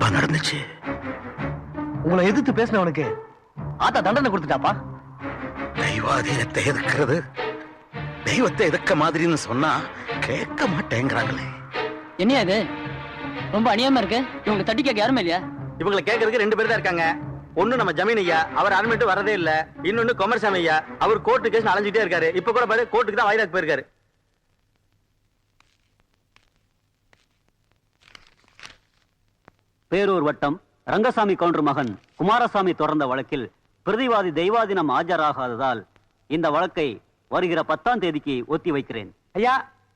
என்னப்பா நடந்துச்சு? உங்களை எதிர்த்து பேசினவனுக்கு ஆத்தா தண்டனை கொடுத்துட்டாப்பா. தெய்வாதீனத்தை எதிர்க்கிறது தெய்வத்தை எதிர்க்க மாதிரின்னு சொன்னா கேட்க மாட்டேங்கிறாங்களே. என்ன இது ரொம்ப அநியாயமா இருக்கு. இவங்க தட்டி கேட்க யாருமே இல்லையா? இவங்களை கேட்கறதுக்கு 2 பேர் தான் இருக்காங்க. ஒண்ணு நம்ம ஜமீன் ஐயா, அவர் அனுமதி வரதே இல்ல. இன்னொன்னு குமரசாமி ஐயா, அவர் கோர்ட்டு கேஸ் அலைஞ்சிட்டே இருக்காரு. இப்ப கூட பாரு கோர்ட்டுக்கு தான் வாய்தாக்கு போயிருக்காரு. பேரூர் வட்டம் ரங்கசாமி கவுண்டர் மகன் குமாரசாமி தொடர்ந்த வழக்கில் பிரதிவாதி தெய்வாதீனம் ஆஜராகாததால் இந்த வழக்கை வருகிற 10ஆம் தேதிக்கு ஒத்தி வைக்கிறேன். ஐயா,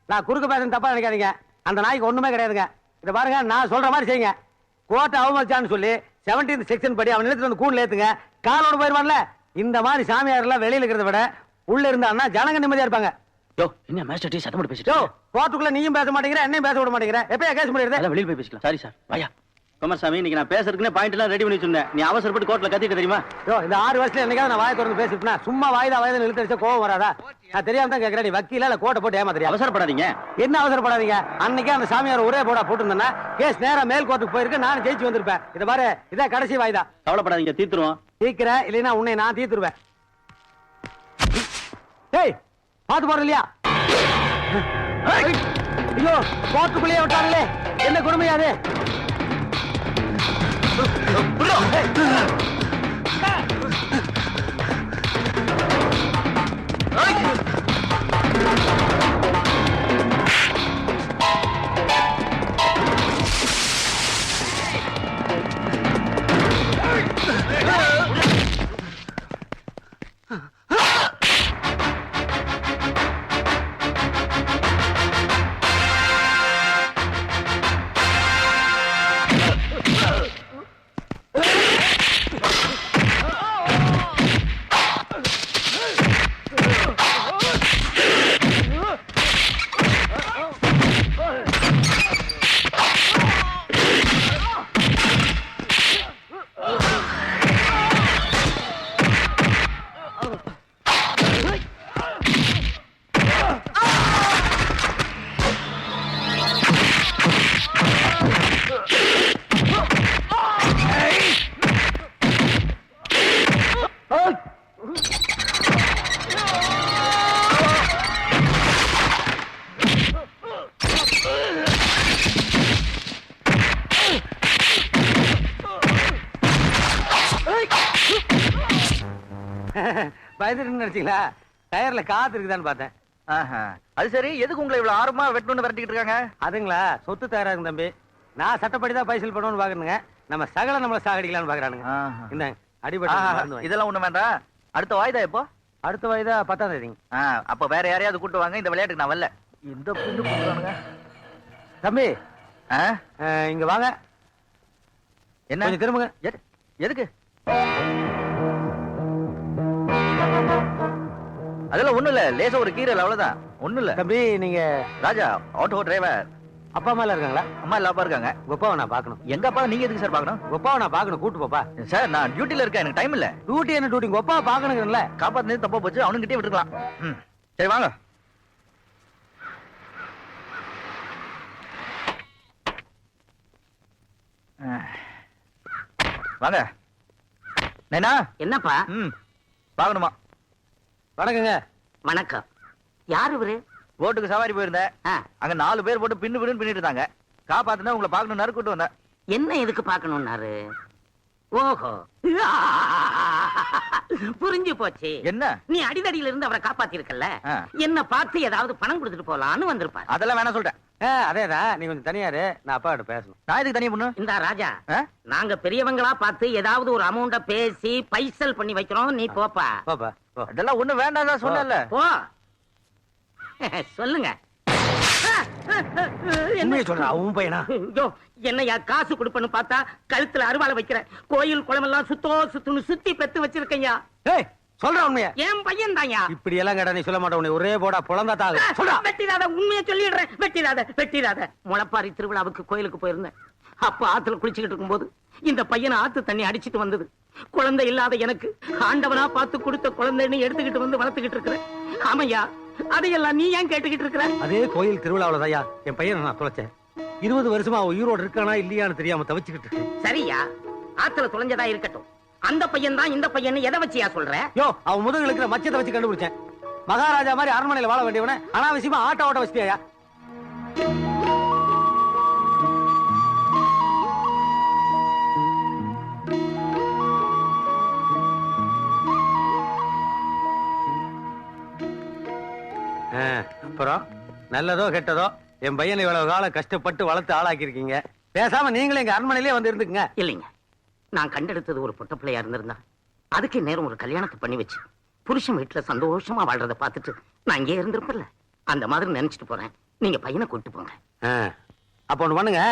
நான் குறுக்க பேசுறது தப்பா நினைக்காதீங்க. அந்த நாய்க்கு ஒண்ணுமே கிடையாதுங்க. இத பாருங்க, நான் சொல்ற மாதிரி செய்யுங்க. கோர்ட் அவமதிச்சான்னு சொல்லி 17th செக்ஷன் படி அவன் நிலத்துல வந்து கூண்டுல ஏத்துங்க. காலோட போயிருவான்ல. இந்த மாதிரி சாமியார் எல்லாம் வெளியில இருக்கிறத விட உள்ள இருந்தான்னா ஜனங்க நிம்மதியா இருப்பாங்க. என்ன மேஜிஸ்ட்ரேட் சத்தம் போட்டு பேசிட்டு கோர்ட்டுக்குள்ள நீயும் பேச மாட்டேங்கிற, என்னையும் பேச விட மாட்டேங்கிற. எப்பயா கேஸ் முடியுது? வெளியில போய் பேசிக்கலாம். Sorry sir. வாயா குமாரசாமி, இன்னைக்கு நான் பேசுறதுக்குன்னு பாயிண்ட் எல்லாம் ரெடி பண்ணி சொன்னேன். நீ அவசரப்பட்டு கோர்ட்ல கத்திட்டு தெரியுமா? இந்த 6 வருஷத்துல என்னைக்காவது நான் வாயை திறந்து பேசிட்டுனா சும்மா வாய்தா இழுத்து அடிச்சா கோவம் வராதா? நான் தெரியாம தான் கேட்கிறேன். நீ வக்கீல இல்ல கோட்டை போட்டு ஏமாத்துறியா? அவசரப்படாதீங்க. என்ன அவசரப்படாதீங்க? அன்னைக்கே அந்த சாமியார் ஒரே போடா போட்டுருந்தா கேஸ் நேரா மேல் கோர்ட்டுக்கு போயிருக்கு. நான் ஜெயிச்சு வந்திருப்பேன். இத பாரு, இதான் கடைசி வாய்தா. கவலைப்படாதீங்க, தீத்துருவோம். தீக்கிற இல்லைன்னா உன்னை நான் தீத்துருவேன். ஏய், பாத்து போற இல்லையா? ஐயோ, கோர்ட்டுக்குள்ளேயே விட்டாங்களே, என்ன கொடுமையாது? பயந்துட்டு நினைச்சீங்களா? டயர்ல காத்து இருக்குதான்னு பார்த்தேன். அது சரி, எதுக்கு உங்களை இவ்வளவு ஆர்வமா வெட்டணும்னு விரட்டிக்கிட்டு இருக்காங்க? அதுங்களா, சொத்து தயாராங்க தம்பி. நான் சட்டப்படிதான் பைசல் பண்ணணும்னு பாக்குறேங்க. நம்ம சகல நம்மள சாகடிக்கலாம்னு பாக்குறானுங்க. இந்த அடிபட்டு இதெல்லாம் ஒண்ணு வேண்டாம். அடுத்த வாய்தா எப்போ? அடுத்த வாய்தா 10ஆம் தேதி. அப்ப வேற யாரையாவது கூட்டு வாங்க. இந்த விளையாட்டுக்கு நான் வரல. இந்த பொண்ணு கூப்பிடுறானுங்க. தம்பி, இங்க வாங்க. என்ன திரும்புங்க. எதுக்கு? அதெல்லாம் ஒண்ணும் இல்ல, லேசா ஒரு கீரல், அவ்வளவுதான். ஒண்ணும் இல்ல தம்பி. நீங்க ராஜா, ஆட்டோ டிரைவர். அப்பா அம்மா இருக்காங்களா? அம்மா இல்ல, அப்பா இருக்காங்க. உங்க அப்பாவை நான் பாக்கணும். எங்க அப்பா நீங்க எதுக்கு சார் பாக்கணும்? உங்க அப்பாவை நான் பாக்கணும், கூட்டு போப்பா. சார், நான் டியூட்டில இருக்கேன், எனக்கு டைம் இல்ல. டியூட்டி என்ன டியூட்டி? உங்க அப்பாவை பாக்கணுங்கல்ல. காப்பாத்துனது தப்பா போச்சு, அவனுங்கிட்டே விட்டுக்கலாம். சரி வாங்க. வாங்க. நைனா, என்னப்பா? பாக்கணுமா? வணக்கங்க. வணக்கம். யாரு இவரு? ரோட்டுக்கு சவாரி போயிருந்தேன். அங்க 4 பேர் போட்டு பின்னு பின்னிட்டு இருந்தாங்க. காப்பாத்துனா உங்களை பாக்கணும்னாரு, கூட்டு வந்தேன். என்ன எதுக்கு பாக்கணும்னாரு? ஓஹோ, புரிஞ்சு போச்சு. என்ன? நீ அடிதடியில இருந்து அவரை காப்பாத்தி இருக்கல, என்ன பார்த்து ஏதாவது பணம் கொடுத்துட்டு போலான்னு வந்திருப்பாரு. அதெல்லாம் வேணா சொல்றேன். அதேதான், நீ கொஞ்சம் தனியாரு, நான் அப்பா கிட்ட பேசணும். நான் இதுக்கு தனியா பொண்ணு. இந்த ராஜா, நாங்க பெரியவங்களா பார்த்து ஏதாவது ஒரு அமௌண்ட பேசி பைசல் பண்ணி வைக்கிறோம். நீ போப்பா. போப்பா. அதெல்லாம் ஒண்ணு வேண்டாம் சொன்னல. போ. சொல்லுங்க. என்னையா காசு கொடுப்பன்னு பார்த்தா கழுத்துல அருவாளை வைக்கிற. கோயில் குளமெல்லாம் சுத்தம்னு சுத்தி பெத்து வச்சிருக்கையா. சொல்ற உண்மையா? என் பையன் தாயா. இப்படி எல்லாம் கேட்டா நீ சொல்ல மாட்டேன். ஒரே போடா புலந்தாத்தா. வெட்டிடாத, உண்மையை சொல்லிடுறேன். வெட்டிடாத. முளப்பாரி திருவிழாவுக்கு கோயிலுக்கு போயிருந்தேன். அப்ப ஆத்துல குளிச்சுக்கிட்டு இருக்கும் போது இந்த பையனை ஆத்து தண்ணி அடிச்சிட்டு வந்தது. குழந்தை இல்லாத எனக்கு ஆண்டவனா பார்த்து கொடுத்த குழந்தைன்னு எடுத்துக்கிட்டு வந்து வளர்த்துக்கிட்டு இருக்கிறேன். ஆமையா, அதையெல்லாம் நீ ஏன் கேட்டுக்கிட்டு இருக்கிற? அதே கோயில் திருவிழாவில தாயா என் பையனை நான் தொலைச்சேன். 20 வருஷமா அவன் உயிரோடு இருக்கானா இல்லையான்னு தெரியாம தவிச்சுக்கிட்டு இருக்கு. சரியா, ஆத்துல தொலைஞ்சதா இருக்கட்டும். அந்த பையன் தான் இந்த பையன் எதை வச்சியா சொல்ற? யோ, அவன் முதுகுல இருக்கிற மச்சத்தை வச்சு கண்டுபிடிச்சேன். மகாராஜா மாதிரி அரண்மனையில வாழ வேண்டியவன அனாவசியமா ஆட்ட ஓட்ட வச்சிட்டியா? அப்புறம் நல்லதோ கெட்டதோ என் பையனை இவ்வளவு காலம் கஷ்டப்பட்டு வளர்த்து ஆளாக்கி இருக்கீங்க. பேசாம நீங்களும் எங்க அரண்மனையிலே வந்து இருந்துக்குங்க. இல்லைங்க, நான் கண்டெடுத்தது ஒரு பொட்ட பிள்ளையா இருந்திருந்தா அதுக்கு நேரம் ஒரு கல்யாணத்தை பண்ணி வச்சு புருஷன் வீட்டுல சந்தோஷமா வாழ்றத பார்த்துட்டு நான் இங்கே இருந்திருப்பேன்ல, அந்த மாதிரி நினைச்சிட்டு போறேன். நீங்க பையனை கூட்டு போங்க. அப்ப ஒண்ணு பண்ணுங்க,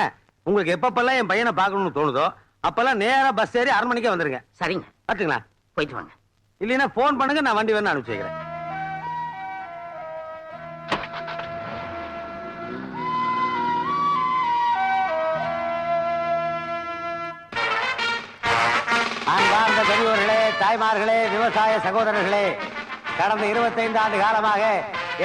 உங்களுக்கு எப்பப்பெல்லாம் என் பையனை பார்க்கணும்னு தோணுதோ அப்பெல்லாம் நேரா பஸ் ஏறி அரண்மனைக்கே வந்துருங்க. சரிங்க, பாத்துங்களா? போயிட்டு வாங்க. இல்லைன்னா போன் பண்ணுங்க, நான் வண்டி வேணும் அனுப்பிச்சு வைக்கிறேன். அன்பார்ந்த பெரியோர்களே, தாய்மார்களே, விவசாய சகோதரர்களே, கடந்த 25 ஆண்டு காலமாக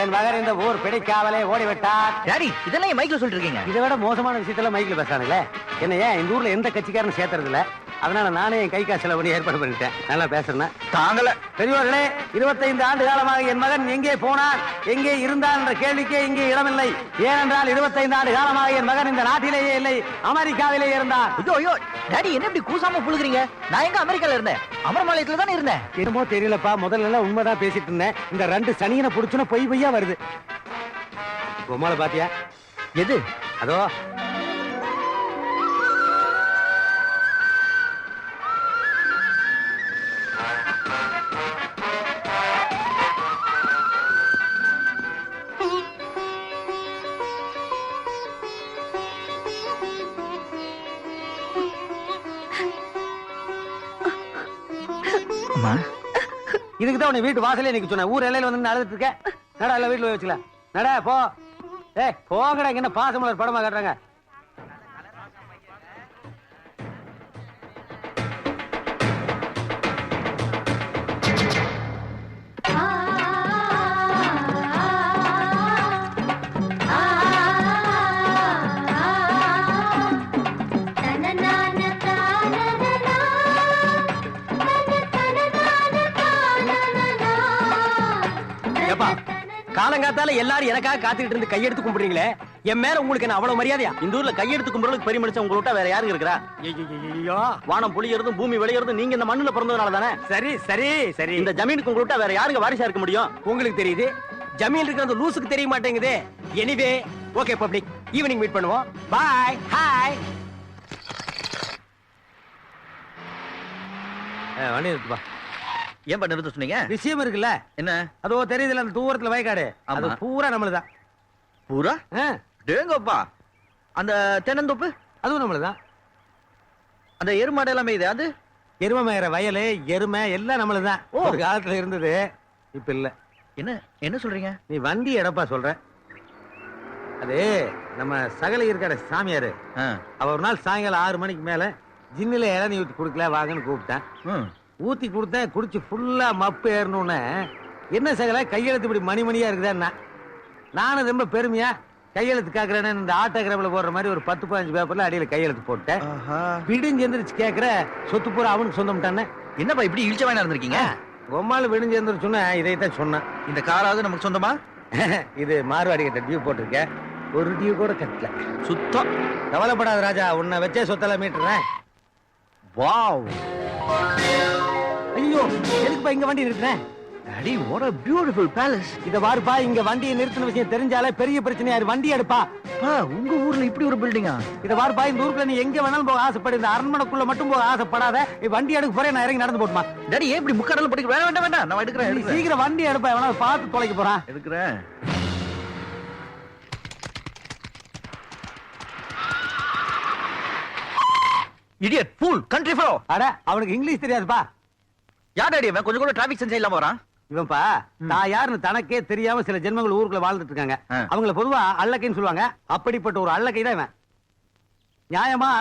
என் மகன் இந்த ஊர் பிடிக்காமலே ஓடிவிட்டார். டாடி, இதெல்லாம் மைக்ல சொல்லிட்டு இருக்கீங்க? இதை விட மோசமான விஷயத்தெல்லாம் மைக்ல பேசுறானுங்களே. என்ன ஏன் இந்த ஊர்ல எந்த கட்சிக்காரனும் சேர்த்துறது இல்ல, அதனால நானே என் கை காசு செலவு பண்ணி ஏற்பாடு பண்ணிட்டேன். நல்லா பேசுறேன். தாங்கல. பெரியவர்களே, 25 ஆண்டு காலமாக என் மகன் எங்கே போனான், எங்கே இருந்தான் என்ற கேள்விக்கே இங்கே இடமில்லை. ஏனென்றால் 25 ஆண்டு காலமாக என் மகன் இந்த நாட்டிலேயே இல்லை, அமெரிக்காவிலே இருந்தான். ஐயோ ஐயோ, டாடி என்ன இப்படி கூசாம புழுகுறீங்க? நான் எங்க அமெரிக்கால இருந்தேன்? அமரமாலயத்துல தானே இருந்தேன். என்னமோ தெரியலப்பா, முதல்ல எல்லாம் உண்மைதான் பேசிட்டு இருந்தேன். இந்த 2 சனியனை புடிச்சுன பொய் பொய்யா வருது. உமால பாத்தியா? எது? அதோ இதுக்குதான் உன்னை வீட்டு வாசலே நிக்க சொன்ன. ஊர் எல்லையில வந்து அழுதுட்டு இருக்க. நடா, இல்ல வீட்டுல போய் வச்சுக்கலாம். நடா போ. ஏய் போங்கடா, என்ன பாசமலர் படமா காட்டுறாங்க. காலங்காத்தால எல்லாரும் எனக்காக காத்துக்கிட்டு இருந்து கையெடுத்து கும்பிடுறீங்களே, என் மேல உங்களுக்கு என்ன அவ்வளவு மரியாதையா? இந்த ஊர்ல கையெடுத்து கும்பிடுறதுக்கு பெரிய மனுஷன் உங்களை விட்டா வேற யாருங்க இருக்கிறா? வானம் புளியறதும் பூமி விளையறதும் நீங்க இந்த மண்ணுல பிறந்ததுனால தானே. சரி சரி சரி, இந்த ஜமீனுக்கு உங்களை விட்டா வேற யாருங்க வாரிசா இருக்க முடியும்? உங்களுக்கு தெரியுது, ஜமீன் இருக்கிறது லூசுக்கு தெரிய மாட்டேங்குது. Anyway okay public, evening meet பண்ணுவோம். பாய். ஹாய். வண்டி நிறுத்துப்பா. ஏன் பண்ண நிறுத்த சொன்னீங்க? விஷயம் இருக்குல்ல. என்ன? அதோ தெரியுதுல அந்த தூரத்துல வயக்காடு, அது பூரா நம்மளுதான். பூரா? டேங்கப்பா, அந்த தென்னந்தோப்பு அதுவும் நம்மளுதான். அந்த எருமாடு எல்லாமே இது, அது எருமை மேயற வயலு, எருமை எல்லாம் நம்மளுதான். ஒரு காலத்துல இருந்தது, இப்ப இல்ல. என்ன என்ன சொல்றீங்க? நீ வண்டி எடப்பா சொல்ற. அது நம்ம சகல இருக்காரு சாமியாரு, அவர் ஒரு நாள் சாயங்காலம் 6 மணிக்கு மேல ஜின்னில இளநீ ஊத்தி குடுக்கல வாங்கன்னு கூப்பிட்டேன். ஊத்தி கொடுத்தேன், குடிச்சு ஃபுல்லா மப்பு ஏறணும்னு. என்ன சகல கையெழுத்து இப்படி மணிமணியா இருக்குதா? நானும் ரொம்ப பெருமையா கையெழுத்து கேக்குறேன்னு இந்த ஆட்டோகிராஃப்ல போடுற மாதிரி ஒரு 10-15 பேப்பர்ல அடியில கையெழுத்து போட்டேன். விடிஞ்சு எந்திரிச்சு கேக்குற சொத்து பூரா அவனுக்கு சொந்தம்ட்டானே. என்னப்பா இப்படி இழிச்ச வாயினா இருந்திருக்கீங்க? உம்மால விடிஞ்சு எந்திரிச்சு சொன்ன இதைத்தான் சொன்னேன். இந்த காராவது நமக்கு சொந்தமா? இது மார்வாடி கிட்ட டியூ போட்டிருக்கேன், ஒரு டியூ கூட கட்டல. சுத்தம். கவலைப்படாத ராஜா, உன்னை வச்சே சொத்தெல்லாம் மீட்டுறேன். வாவ். ஐயோ, எதுக்குப்பா இங்க வண்டி நிறுத்துறேன்? Daddy, what a beautiful palace. இத பாருப்பா, இங்க வண்டியை நிறுத்தின விஷயம் தெரிஞ்சாலே பெரிய பிரச்சனையா இருக்கு. வண்டி எடுப்பா. உங்க ஊர்ல இப்படி ஒரு பில்டிங்கா? இத பாருப்பா, இந்த ஊருக்குள்ள நீ எங்க வேணாலும் போக ஆசைப்படு, இந்த அரண்மனைக்குள்ள மட்டும் போக ஆசைப்படாத. வண்டி எடுக்க போறேன், நான் இறங்கி நடந்து போட்டுமா. டாடி, ஏன் இப்படி முக்கடல படிக்க? வேண்டாம் வேண்டாம், நான் எடுக்கிறேன். சீக்கிரம் வண்டி எடுப்பா, வேணா பார்த்து தொலைக்க போறான். எடுக்கிறேன். Idiot, fool, country fellow. அட, அவனுக்கு இங்கிலீஷ் தெரியாதுப்பா. யார் டாடி அவன்? கொஞ்சம் கூட டிராபிக் சென்ஸ் இல்லாம வரான். இவன்பா நான் யாருன்னு தனக்கே தெரியாம சில ஜென்மங்கள் ஊருக்குள்ள வாழ்ந்துட்டு இருக்காங்க. அவங்கள பொதுவா அல்லக்கைன்னு சொல்லுவாங்க. அப்படிப்பட்ட ஒரு அல்லக்கை தான் இவன். நியாயமா